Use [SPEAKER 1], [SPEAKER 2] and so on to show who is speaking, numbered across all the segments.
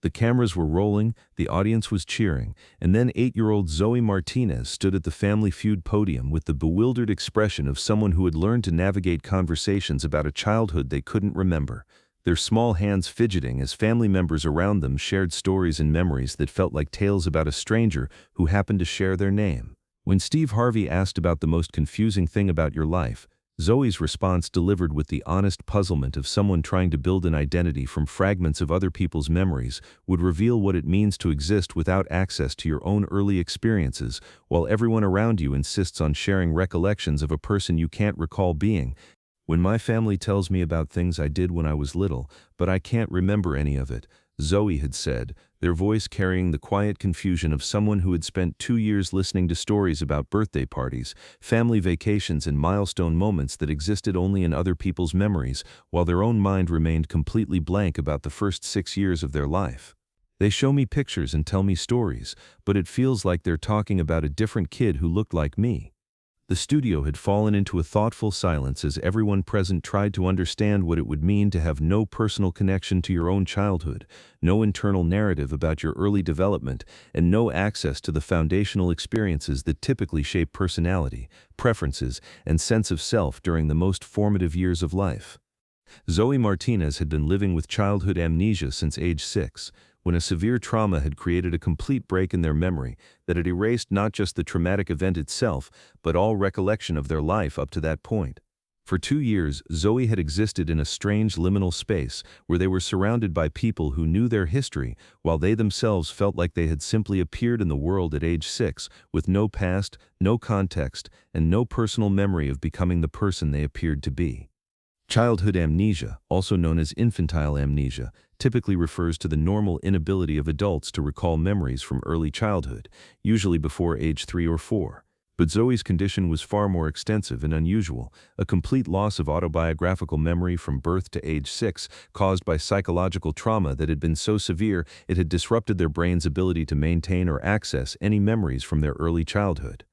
[SPEAKER 1] The cameras were rolling, the audience was cheering, and then 8-year-old Zoe Martinez stood at the Family Feud podium with the bewildered expression of someone who had learned to navigate conversations about a childhood they couldn't remember, their small hands fidgeting as family members around them shared stories and memories that felt like tales about a stranger who happened to share their name. When Steve Harvey asked about the most confusing thing about your life, Zoe's response, delivered with the honest puzzlement of someone trying to build an identity from fragments of other people's memories, would reveal what it means to exist without access to your own early experiences, while everyone around you insists on sharing recollections of a person you can't recall being. When my family tells me about things I did when I was little, but I can't remember any of it, Zoe had said, their voice carrying the quiet confusion of someone who had spent 2 years listening to stories about birthday parties, family vacations, and milestone moments that existed only in other people's memories, while their own mind remained completely blank about the first 6 years of their life. They show me pictures and tell me stories, but it feels like they're talking about a different kid who looked like me. The studio had fallen into a thoughtful silence as everyone present tried to understand what it would mean to have no personal connection to your own childhood, no internal narrative about your early development, and no access to the foundational experiences that typically shape personality, preferences, and sense of self during the most formative years of life. Zoe Martinez had been living with childhood amnesia since age 6, when a severe trauma had created a complete break in their memory that had erased not just the traumatic event itself, but all recollection of their life up to that point. For 2 years, Zoe had existed in a strange liminal space where they were surrounded by people who knew their history, while they themselves felt like they had simply appeared in the world at age 6, with no past, no context, and no personal memory of becoming the person they appeared to be. Childhood amnesia, also known as infantile amnesia, typically refers to the normal inability of adults to recall memories from early childhood, usually before age 3 or 4. But Zoe's condition was far more extensive and unusual, a complete loss of autobiographical memory from birth to age 6, caused by psychological trauma that had been so severe it had disrupted their brain's ability to maintain or access any memories from their early childhood.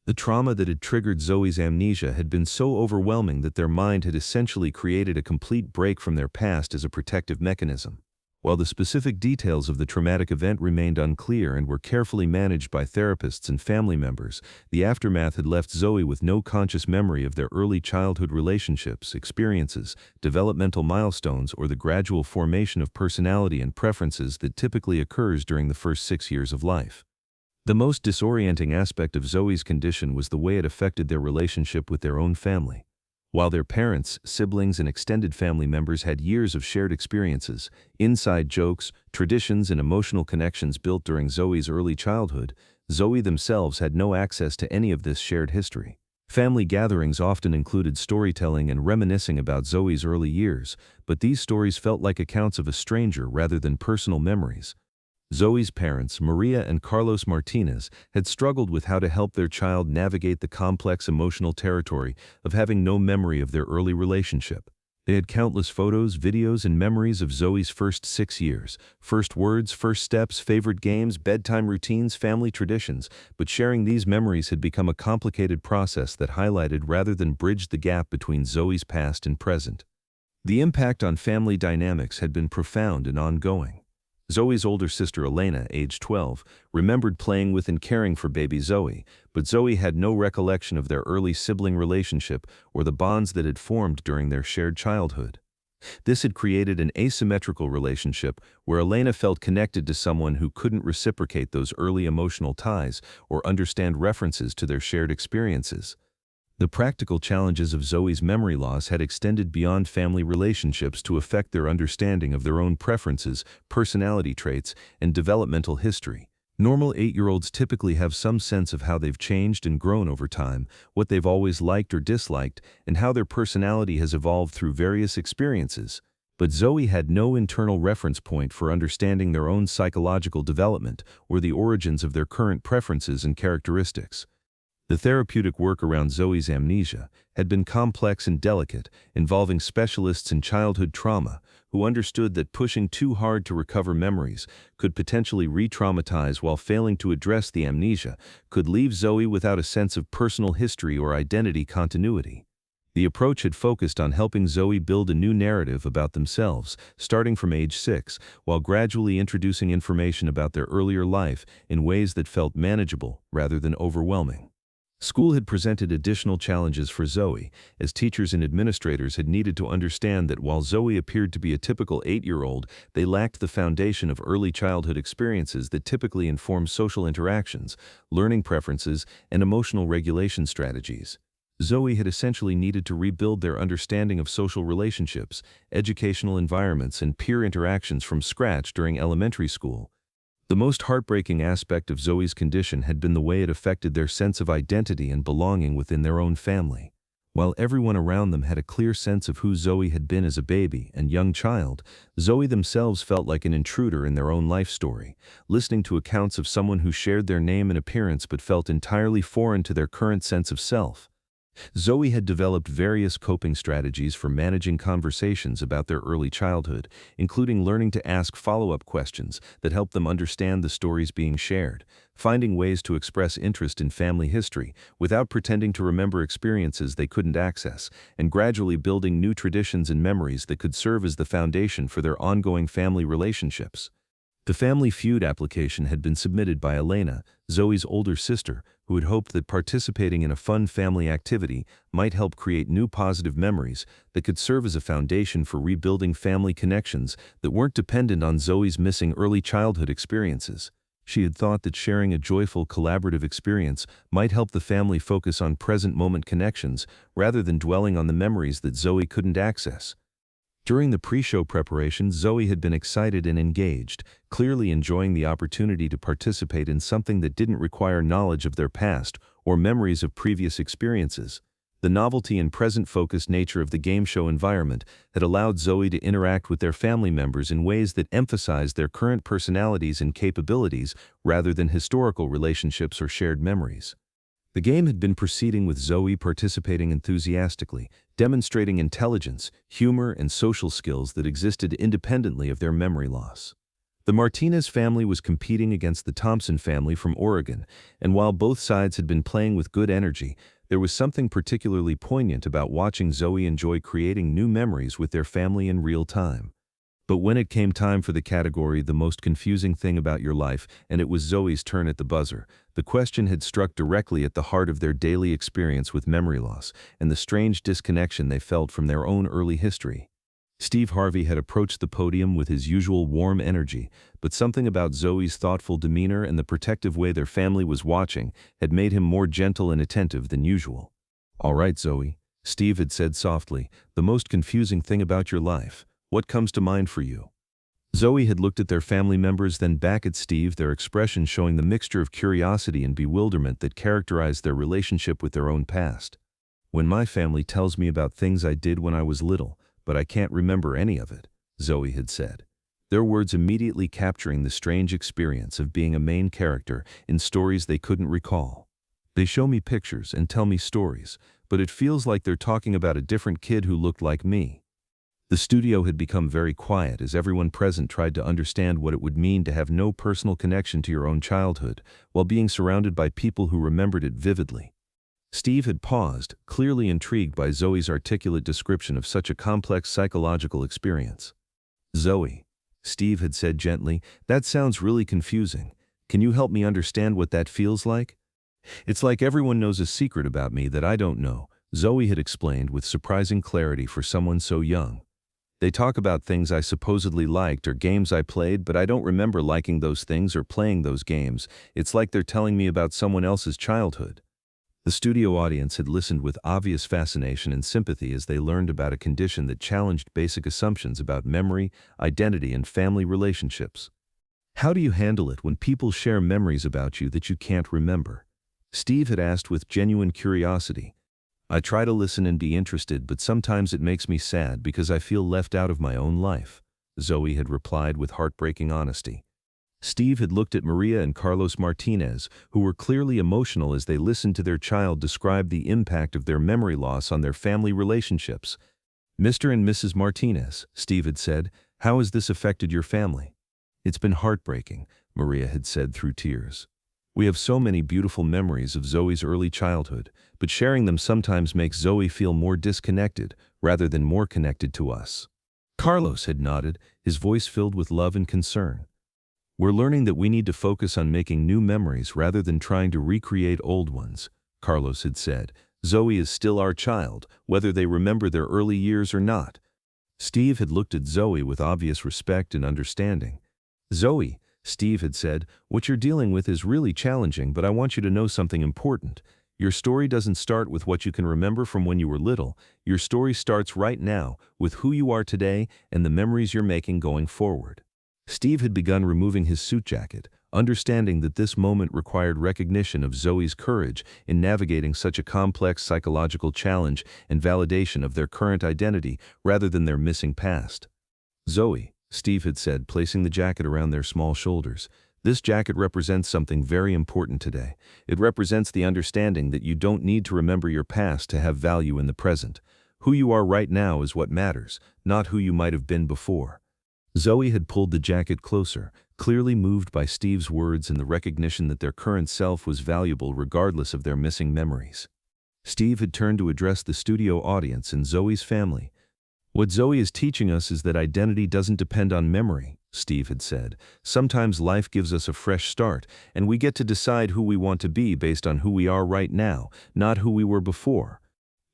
[SPEAKER 1] The trauma that had triggered Zoe's amnesia had been so overwhelming that their mind had essentially created a complete break from their past as a protective mechanism. While the specific details of the traumatic event remained unclear and were carefully managed by therapists and family members, the aftermath had left Zoe with no conscious memory of their early childhood relationships, experiences, developmental milestones, or the gradual formation of personality and preferences that typically occurs during the first 6 years of life. The most disorienting aspect of Zoe's condition was the way it affected their relationship with their own family. While their parents, siblings, and extended family members had years of shared experiences, inside jokes, traditions, and emotional connections built during Zoe's early childhood, Zoe themselves had no access to any of this shared history. Family gatherings often included storytelling and reminiscing about Zoe's early years, but these stories felt like accounts of a stranger rather than personal memories. Zoe's parents, Maria and Carlos Martinez, had struggled with how to help their child navigate the complex emotional territory of having no memory of their early relationship. They had countless photos, videos, and memories of Zoe's first 6 years, first words, first steps, favorite games, bedtime routines, family traditions, but sharing these memories had become a complicated process that highlighted rather than bridged the gap between Zoe's past and present. The impact on family dynamics had been profound and ongoing. Zoe's older sister Elena, age 12, remembered playing with and caring for baby Zoe, but Zoe had no recollection of their early sibling relationship or the bonds that had formed during their shared childhood. This had created an asymmetrical relationship where Elena felt connected to someone who couldn't reciprocate those early emotional ties or understand references to their shared experiences. The practical challenges of Zoe's memory loss had extended beyond family relationships to affect their understanding of their own preferences, personality traits, and developmental history. Normal 8-year-olds typically have some sense of how they've changed and grown over time, what they've always liked or disliked, and how their personality has evolved through various experiences. But Zoe had no internal reference point for understanding their own psychological development or the origins of their current preferences and characteristics. The therapeutic work around Zoe's amnesia had been complex and delicate, involving specialists in childhood trauma who understood that pushing too hard to recover memories could potentially re-traumatize, while failing to address the amnesia could leave Zoe without a sense of personal history or identity continuity. The approach had focused on helping Zoe build a new narrative about themselves, starting from age 6, while gradually introducing information about their earlier life in ways that felt manageable rather than overwhelming. School had presented additional challenges for Zoe, as teachers and administrators had needed to understand that while Zoe appeared to be a typical 8-year-old, they lacked the foundation of early childhood experiences that typically inform social interactions, learning preferences, and emotional regulation strategies. Zoe had essentially needed to rebuild their understanding of social relationships, educational environments, and peer interactions from scratch during elementary school. The most heartbreaking aspect of Zoe's condition had been the way it affected their sense of identity and belonging within their own family. While everyone around them had a clear sense of who Zoe had been as a baby and young child, Zoe themselves felt like an intruder in their own life story, listening to accounts of someone who shared their name and appearance but felt entirely foreign to their current sense of self. Zoe had developed various coping strategies for managing conversations about their early childhood, including learning to ask follow-up questions that helped them understand the stories being shared, finding ways to express interest in family history without pretending to remember experiences they couldn't access, and gradually building new traditions and memories that could serve as the foundation for their ongoing family relationships. The Family Feud application had been submitted by Elena, Zoe's older sister, who had hoped that participating in a fun family activity might help create new positive memories that could serve as a foundation for rebuilding family connections that weren't dependent on Zoe's missing early childhood experiences. She had thought that sharing a joyful, collaborative experience might help the family focus on present-moment connections rather than dwelling on the memories that Zoe couldn't access. During the pre-show preparation, Zoe had been excited and engaged, clearly enjoying the opportunity to participate in something that didn't require knowledge of their past or memories of previous experiences. The novelty and present-focused nature of the game show environment had allowed Zoe to interact with their family members in ways that emphasized their current personalities and capabilities rather than historical relationships or shared memories. The game had been proceeding with Zoe participating enthusiastically, demonstrating intelligence, humor, and social skills that existed independently of their memory loss. The Martinez family was competing against the Thompson family from Oregon, and while both sides had been playing with good energy, there was something particularly poignant about watching Zoe enjoy creating new memories with their family in real time. But when it came time for the category "The Most Confusing Thing About Your Life," and it was Zoe's turn at the buzzer, the question had struck directly at the heart of their daily experience with memory loss and the strange disconnection they felt from their own early history. Steve Harvey had approached the podium with his usual warm energy, but something about Zoe's thoughtful demeanor and the protective way their family was watching had made him more gentle and attentive than usual. "All right, Zoe," Steve had said softly, "the most confusing thing about your life. What comes to mind for you?" Zoe had looked at their family members, then back at Steve, their expression showing the mixture of curiosity and bewilderment that characterized their relationship with their own past. "When my family tells me about things I did when I was little, but I can't remember any of it," Zoe had said. Their words immediately capturing the strange experience of being a main character in stories they couldn't recall. "They show me pictures and tell me stories, but it feels like they're talking about a different kid who looked like me." The studio had become very quiet as everyone present tried to understand what it would mean to have no personal connection to your own childhood, while being surrounded by people who remembered it vividly. Steve had paused, clearly intrigued by Zoe's articulate description of such a complex psychological experience. "Zoe," Steve had said gently, "that sounds really confusing. Can you help me understand what that feels like?" "It's like everyone knows a secret about me that I don't know," Zoe had explained with surprising clarity for someone so young. "They talk about things I supposedly liked or games I played, but I don't remember liking those things or playing those games. It's like they're telling me about someone else's childhood." The studio audience had listened with obvious fascination and sympathy as they learned about a condition that challenged basic assumptions about memory, identity, and family relationships. "How do you handle it when people share memories about you that you can't remember?" Steve had asked with genuine curiosity. "I try to listen and be interested, but sometimes it makes me sad because I feel left out of my own life," Zoe had replied with heartbreaking honesty. Steve had looked at Maria and Carlos Martinez, who were clearly emotional as they listened to their child describe the impact of their memory loss on their family relationships. "Mr. and Mrs. Martinez," Steve had said, "how has this affected your family?" "It's been heartbreaking," Maria had said through tears. We have so many beautiful memories of Zoe's early childhood, but sharing them sometimes makes Zoe feel more disconnected rather than more connected to us. Carlos had nodded, his voice filled with love and concern. We're learning that we need to focus on making new memories rather than trying to recreate old ones, Carlos had said. Zoe is still our child, whether they remember their early years or not. Steve had looked at Zoe with obvious respect and understanding. Zoe, Steve had said, what you're dealing with is really challenging, but I want you to know something important. Your story doesn't start with what you can remember from when you were little. Your story starts right now, with who you are today and the memories you're making going forward. Steve had begun removing his suit jacket, understanding that this moment required recognition of Zoe's courage in navigating such a complex psychological challenge and validation of their current identity rather than their missing past. Zoe, Steve had said, placing the jacket around their small shoulders. This jacket represents something very important today. It represents the understanding that you don't need to remember your past to have value in the present. Who you are right now is what matters, not who you might have been before. Zoe had pulled the jacket closer, clearly moved by Steve's words and the recognition that their current self was valuable regardless of their missing memories. Steve had turned to address the studio audience and Zoe's family. What Zoe is teaching us is that identity doesn't depend on memory, Steve had said. Sometimes life gives us a fresh start, and we get to decide who we want to be based on who we are right now, not who we were before.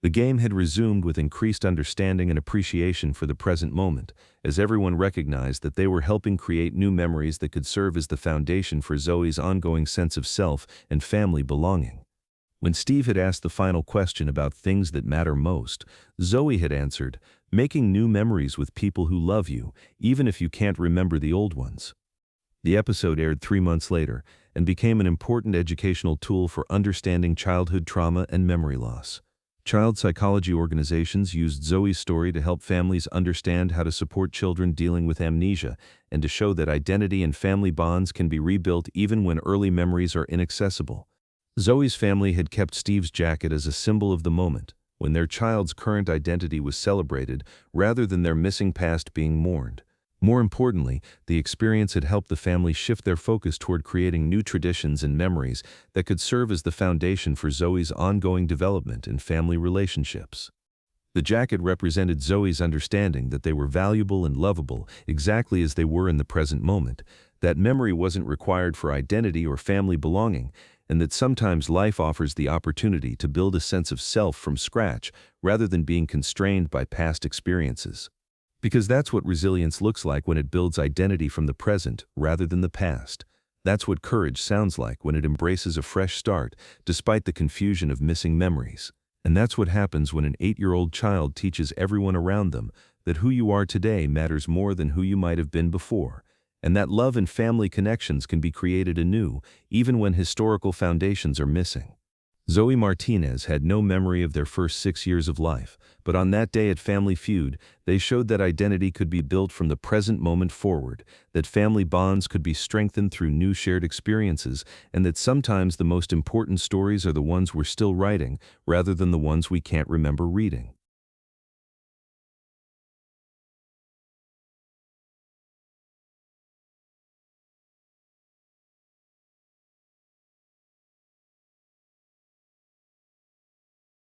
[SPEAKER 1] The game had resumed with increased understanding and appreciation for the present moment, as everyone recognized that they were helping create new memories that could serve as the foundation for Zoe's ongoing sense of self and family belonging. When Steve had asked the final question about things that matter most, Zoe had answered, making new memories with people who love you, even if you can't remember the old ones. The episode aired 3 months later and became an important educational tool for understanding childhood trauma and memory loss. Child psychology organizations used Zoe's story to help families understand how to support children dealing with amnesia and to show that identity and family bonds can be rebuilt even when early memories are inaccessible. Zoe's family had kept Steve's jacket as a symbol of the moment, when their child's current identity was celebrated rather than their missing past being mourned. More importantly, the experience had helped the family shift their focus toward creating new traditions and memories that could serve as the foundation for Zoe's ongoing development in family relationships. The jacket represented Zoe's understanding that they were valuable and lovable exactly as they were in the present moment, that memory wasn't required for identity or family belonging, and that sometimes life offers the opportunity to build a sense of self from scratch rather than being constrained by past experiences. Because that's what resilience looks like when it builds identity from the present rather than the past. That's what courage sounds like when it embraces a fresh start despite the confusion of missing memories. And that's what happens when an 8-year-old child teaches everyone around them that who you are today matters more than who you might have been before, and that love and family connections can be created anew even when historical foundations are missing. Zoe Martinez had no memory of their first 6 years of life, but on that day at Family Feud, they showed that identity could be built from the present moment forward, that family bonds could be strengthened through new shared experiences, and that sometimes the most important stories are the ones we're still writing, rather than the ones we can't remember reading.